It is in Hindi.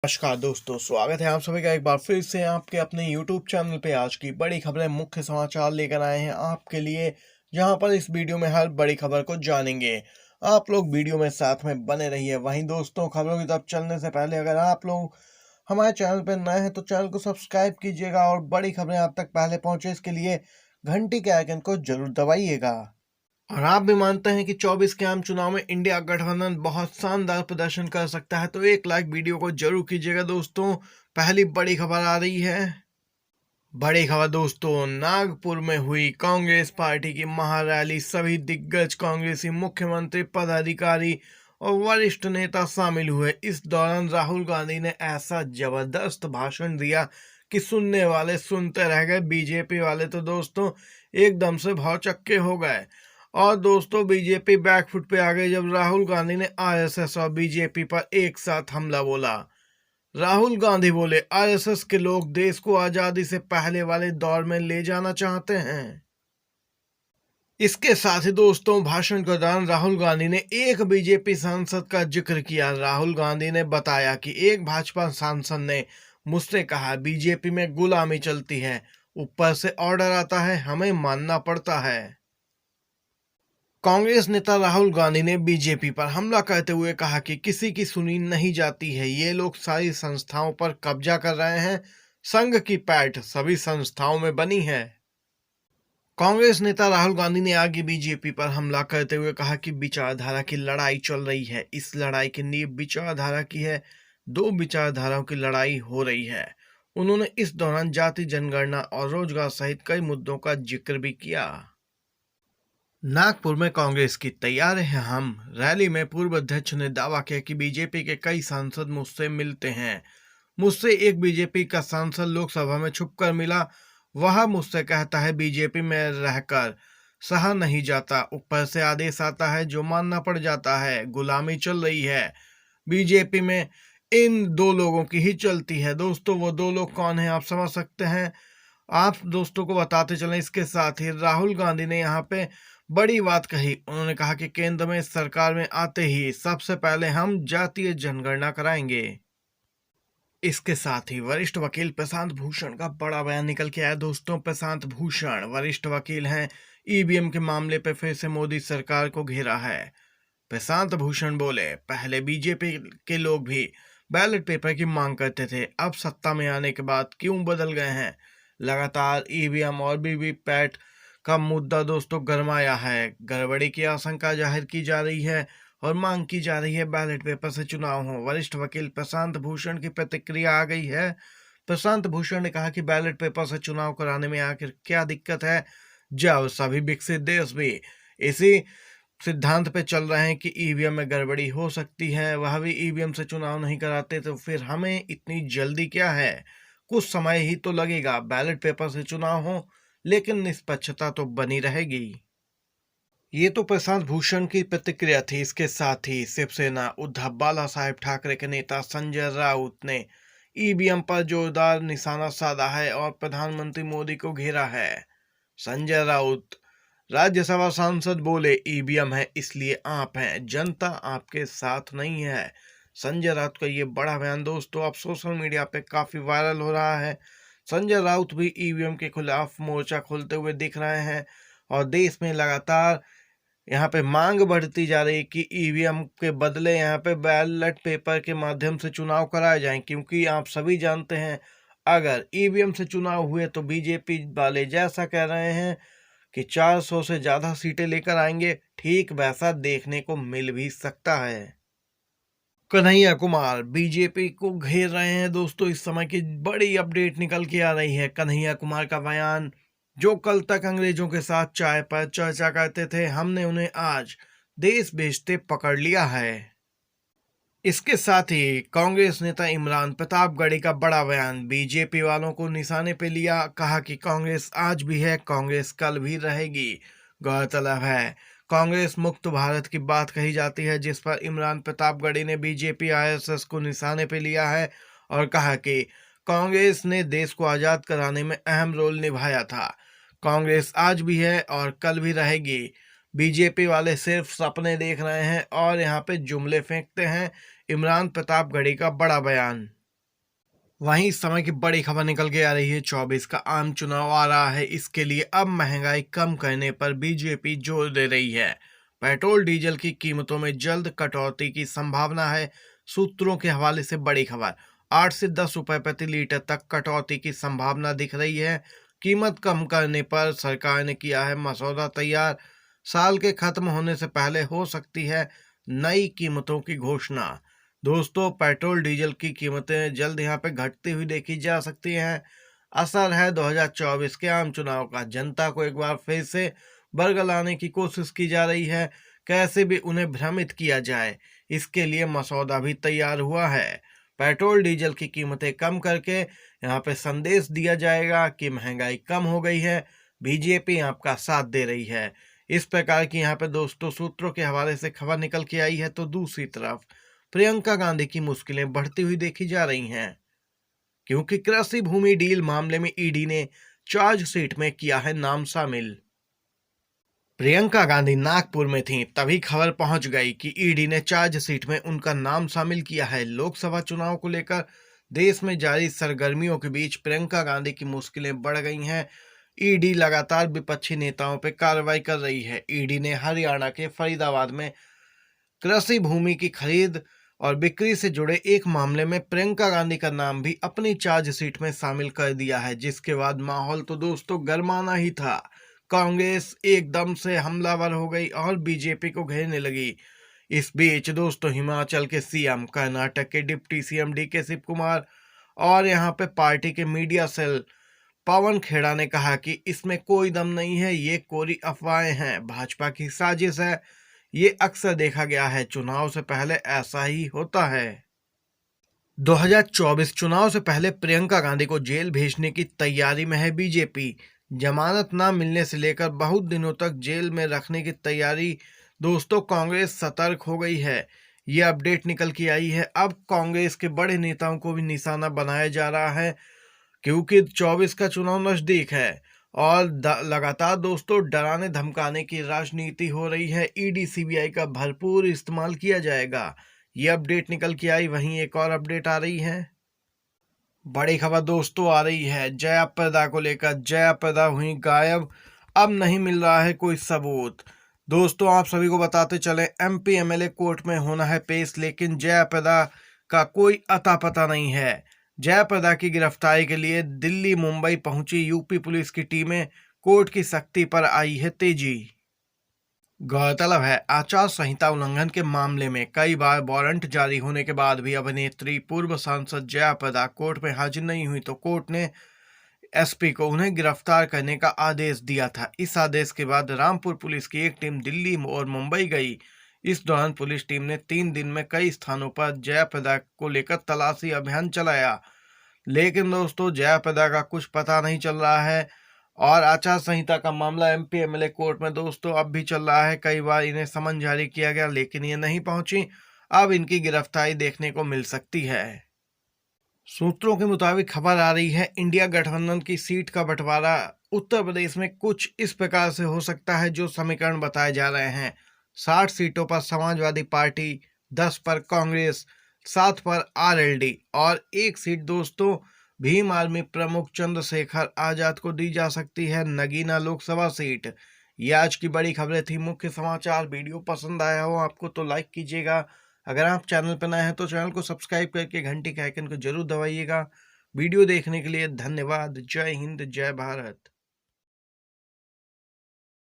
नमस्कार दोस्तों, स्वागत है आप सभी का एक बार फिर से आपके अपने YouTube चैनल पे। आज की बड़ी खबरें, मुख्य समाचार लेकर आए हैं आपके लिए, जहां पर इस वीडियो में हर बड़ी खबर को जानेंगे। आप लोग वीडियो में साथ में बने रहिए। वहीं दोस्तों, खबरों की तरफ चलने से पहले अगर आप लोग हमारे चैनल पर नए हैं तो चैनल को सब्सक्राइब कीजिएगा और बड़ी खबरें आप तक पहले पहुंचे इसके लिए घंटी के आइकन को जरूर दबाइएगा। और आप भी मानते हैं कि 24 के आम चुनाव में इंडिया गठबंधन बहुत शानदार प्रदर्शन कर सकता है, तो एक लाइक वीडियो को जरूर कीजिएगा दोस्तों। पहली बड़ी खबर आ रही है। बड़ी खबर दोस्तों, नागपुर में हुई कांग्रेस पार्टी की महारैली। सभी दिग्गज कांग्रेसी मुख्यमंत्री, पदाधिकारी और वरिष्ठ नेता शामिल हुए। इस दौरान राहुल गांधी ने ऐसा जबरदस्त भाषण दिया कि सुनने वाले सुनते रह गए। बीजेपी वाले तो दोस्तों एकदम से भौचक्के हो गए। और दोस्तों, बीजेपी बैकफुट पे आ गई जब राहुल गांधी ने आरएसएस और बीजेपी पर एक साथ हमला बोला। राहुल गांधी बोले, आरएसएस के लोग देश को आजादी से पहले वाले दौर में ले जाना चाहते हैं। इसके साथ ही दोस्तों, भाषण के दौरान राहुल गांधी ने एक बीजेपी सांसद का जिक्र किया। राहुल गांधी ने बताया कि एक भाजपा सांसद ने मुझसे कहा, बीजेपी में गुलामी चलती है, ऊपर से ऑर्डर आता है, हमें मानना पड़ता है। कांग्रेस नेता राहुल गांधी ने बीजेपी पर हमला करते हुए कहा कि किसी की सुनी नहीं जाती है, ये लोग सारी संस्थाओं पर कब्जा कर रहे हैं। संघ की पैठ सभी संस्थाओं में बनी है। कांग्रेस नेता राहुल गांधी ने आगे बीजेपी पर हमला करते हुए कहा कि विचारधारा की लड़ाई चल रही है। इस लड़ाई की नींव विचारधारा की है। दो विचारधाराओं की लड़ाई हो रही है। उन्होंने इस दौरान जाति जनगणना और रोजगार सहित कई मुद्दों का जिक्र भी किया। नागपुर में कांग्रेस की तैयार है हम। रैली में पूर्व अध्यक्ष ने दावा किया कि बीजेपी के कई सांसद मुझसे मिलते हैं। मुझसे एक बीजेपी का सांसद लोकसभा में छुपकर मिला। वह मुझसे कहता है बीजेपी में रहकर सहा नहीं जाता, ऊपर से आदेश आता है जो मानना पड़ जाता है। गुलामी चल रही है। बीजेपी में इन दो लोगों की ही चलती है। दोस्तों, वो दो लोग कौन है आप समझ सकते हैं। आप दोस्तों को बताते चलें। इसके साथ ही राहुल गांधी ने यहाँ पे बड़ी बात कही। उन्होंने कहा कि केंद्र में सरकार में आते ही सबसे पहले हम जातीय जनगणना कराएंगे। इसके साथ ही वरिष्ठ वकील प्रशांत भूषण का बड़ा बयान निकल के आया। दोस्तों, प्रशांत भूषण वरिष्ठ वकील हैं। ईवीएम के मामले पर फिर से मोदी सरकार को घेरा है। प्रशांत भूषण बोले, पहले बीजेपी के लोग भी बैलेट पेपर की मांग करते थे, अब सत्ता में आने के बाद क्यों बदल गए हैं। लगातार ईवीएम और वीवीपैट का मुद्दा दोस्तों गरमाया है। गड़बड़ी की आशंका जाहिर की जा रही है और मांग की जा रही है बैलेट पेपर से चुनाव हो। वरिष्ठ वकील प्रशांत भूषण की प्रतिक्रिया आ गई है। प्रशांत भूषण ने कहा कि बैलेट पेपर से चुनाव कराने में आखिर क्या दिक्कत है, जब सभी विकसित देश भी इसी सिद्धांत पे चल रहे हैं कि ईवीएम में गड़बड़ी हो सकती है, वह भी ईवीएम से चुनाव नहीं कराते, तो फिर हमें इतनी जल्दी क्या है। कुछ समय ही तो लगेगा, बैलेट पेपर से चुनाव हो लेकिन निष्पक्षता तो बनी रहेगी। ये तो प्रशांत भूषण की प्रतिक्रिया थी। इसके साथ ही शिवसेना उद्धव बाला साहेब ठाकरे के नेता संजय राउत ने ईवीएम पर जोरदार निशाना साधा है और प्रधानमंत्री मोदी को घेरा है। संजय राउत राज्यसभा सांसद बोले, ईवीएम है इसलिए आप हैं, जनता आपके साथ नहीं है। संजय राउत का ये बड़ा बयान दोस्तों अब सोशल मीडिया पे काफी वायरल हो रहा है। संजय राउत भी ईवीएम के खिलाफ मोर्चा खोलते हुए दिख रहे हैं और देश में लगातार यहाँ पे मांग बढ़ती जा रही है कि ईवीएम के बदले यहाँ पे बैलेट पेपर के माध्यम से चुनाव कराए जाएं, क्योंकि आप सभी जानते हैं अगर ईवीएम से चुनाव हुए तो बीजेपी वाले जैसा कह रहे हैं कि 400 से ज्यादा सीटें लेकर आएंगे, ठीक वैसा देखने को मिल भी सकता है। कन्हैया कुमार बीजेपी को घेर रहे हैं। दोस्तों, इस समय की बड़ी अपडेट निकल के आ रही है। कन्हैया कुमार का बयान, जो कल तक अंग्रेजों के साथ चाय पर चर्चा करते थे, हमने उन्हें आज देश बेचते पकड़ लिया है। इसके साथ ही कांग्रेस नेता इमरान प्रतापगढ़ी का बड़ा बयान, बीजेपी वालों को निशाने पे लिया। कहा कि कांग्रेस आज भी है, कांग्रेस कल भी रहेगी। गौरतलब है कांग्रेस मुक्त भारत की बात कही जाती है, जिस पर इमरान प्रतापगढ़ी ने बीजेपी आरएसएस को निशाने पे लिया है और कहा कि कांग्रेस ने देश को आजाद कराने में अहम रोल निभाया था। कांग्रेस आज भी है और कल भी रहेगी। बीजेपी वाले सिर्फ सपने देख रहे हैं और यहाँ पे जुमले फेंकते हैं। इमरान प्रतापगढ़ी का बड़ा बयान। वहीं इस समय की बड़ी खबर निकल के आ रही है। 24 का आम चुनाव आ रहा है, इसके लिए अब महंगाई कम करने पर बीजेपी जोर दे रही है। पेट्रोल डीजल की कीमतों में जल्द कटौती की संभावना है। सूत्रों के हवाले से बड़ी खबर, 8 से 10 रुपए प्रति लीटर तक कटौती की संभावना दिख रही है। कीमत कम करने पर सरकार ने किया है मसौदा तैयार। साल के खत्म होने से पहले हो सकती है नई कीमतों की घोषणा। दोस्तों, पेट्रोल डीजल की कीमतें जल्द यहाँ पे घटती हुई देखी जा सकती हैं। असर है 2024 के आम चुनाव का। जनता को एक बार फिर से बरगलाने की कोशिश की जा रही है। कैसे भी उन्हें भ्रमित किया जाए, इसके लिए मसौदा भी तैयार हुआ है। पेट्रोल डीजल की कीमतें कम करके यहाँ पे संदेश दिया जाएगा कि महंगाई कम हो गई है, बीजेपी आपका साथ दे रही है। इस प्रकार की यहाँ पे दोस्तों सूत्रों के हवाले से खबर निकल के आई है। तो दूसरी तरफ प्रियंका गांधी की मुश्किलें बढ़ती हुई देखी जा रही हैं, क्योंकि कृषि भूमि डील मामले में ईडी ने चार्जशीट में किया है नाम शामिल। प्रियंका गांधी नागपुर में थीं, तभी खबर पहुंच गई कि ईडी ने चार्जशीट में उनका नाम शामिल किया है। लोकसभा चुनाव को लेकर देश में जारी सरगर्मियों के बीच प्रियंका गांधी की मुश्किलें बढ़ गई हैं। ईडी लगातार विपक्षी नेताओं पर कार्रवाई कर रही है। ईडी ने हरियाणा के फरीदाबाद में कृषि भूमि की खरीद और बिक्री से जुड़े एक मामले में प्रियंका गांधी का नाम भी अपनी चार्जशीट में शामिल कर दिया है, जिसके बाद माहौल तो दोस्तों गरमाना ही था। कांग्रेस एकदम से हमलावर हो गई और बीजेपी को घेरने लगी। इस बीच दोस्तों हिमाचल के सीएम, कर्नाटक के deputy CM DK Shivakumar और यहाँ पे पार्टी के मीडिया सेल पवन खेड़ा ने कहा कि इसमें कोई दम नहीं है, ये कोरी अफवाहें हैं, भाजपा की साजिश है। ये अक्सर देखा गया है, चुनाव से पहले ऐसा ही होता है। 2024 चुनाव से पहले प्रियंका गांधी को जेल भेजने की तैयारी में है बीजेपी। जमानत न मिलने से लेकर बहुत दिनों तक जेल में रखने की तैयारी दोस्तों कांग्रेस सतर्क हो गई है। ये अपडेट निकल के आई है। अब कांग्रेस के बड़े नेताओं को भी निशाना बनाया जा रहा है, क्योंकि 24 का चुनाव नजदीक है और लगातार दोस्तों डराने धमकाने की राजनीति हो रही है। ईडी सीबीआई का भरपूर इस्तेमाल किया जाएगा। ये अपडेट निकल के आई। वहीं एक और अपडेट आ रही है, बड़ी खबर दोस्तों आ रही है जया प्रदा को लेकर। जया प्रदा हुई गायब, अब नहीं मिल रहा है कोई सबूत। दोस्तों आप सभी को बताते चले, एमपी एमएलए कोर्ट में होना है पेश, लेकिन जया प्रदा का कोई अता पता नहीं है। जया प्रदा की गिरफ्तारी के लिए दिल्ली मुंबई पहुंची यूपी पुलिस की टीमें, कोर्ट की सख्ती पर आई है तेजी। गौरतलब है, आचार संहिता उल्लंघन के मामले में कई बार वारंट जारी होने के बाद भी अभिनेत्री पूर्व सांसद जया प्रदा कोर्ट में हाजिर नहीं हुई, तो कोर्ट ने एसपी को उन्हें गिरफ्तार करने का आदेश दिया था। इस आदेश के बाद रामपुर पुलिस की एक टीम दिल्ली और मुंबई गई। इस दौरान पुलिस टीम ने 3 दिन में कई स्थानों पर जया प्रदा को लेकर तलाशी अभियान चलाया, लेकिन दोस्तों जया प्रदा का कुछ पता नहीं चल रहा है। और आचार संहिता का मामला एमपी एमएलए कोर्ट में दोस्तों अब भी चल रहा है। कई बार इन्हें समन जारी किया गया, लेकिन ये नहीं पहुंची। अब इनकी गिरफ्तारी देखने को मिल सकती है। सूत्रों के मुताबिक खबर आ रही है, इंडिया गठबंधन की सीट का बंटवारा उत्तर प्रदेश में कुछ इस प्रकार से हो सकता है जो समीकरण बताए जा रहे हैं। 60 सीटों पर समाजवादी पार्टी, 10 पर कांग्रेस, 7 पर आरएलडी और 1 सीट दोस्तों भीम आर्मी प्रमुख चंद्रशेखर आजाद को दी जा सकती है, नगीना लोकसभा सीट। ये आज की बड़ी खबरें थी, मुख्य समाचार। वीडियो पसंद आया हो आपको तो लाइक कीजिएगा। अगर आप चैनल पर नए हैं तो चैनल को सब्सक्राइब करके घंटी के आइकन को जरूर दबाइएगा। वीडियो देखने के लिए धन्यवाद। जय हिंद, जय भारत।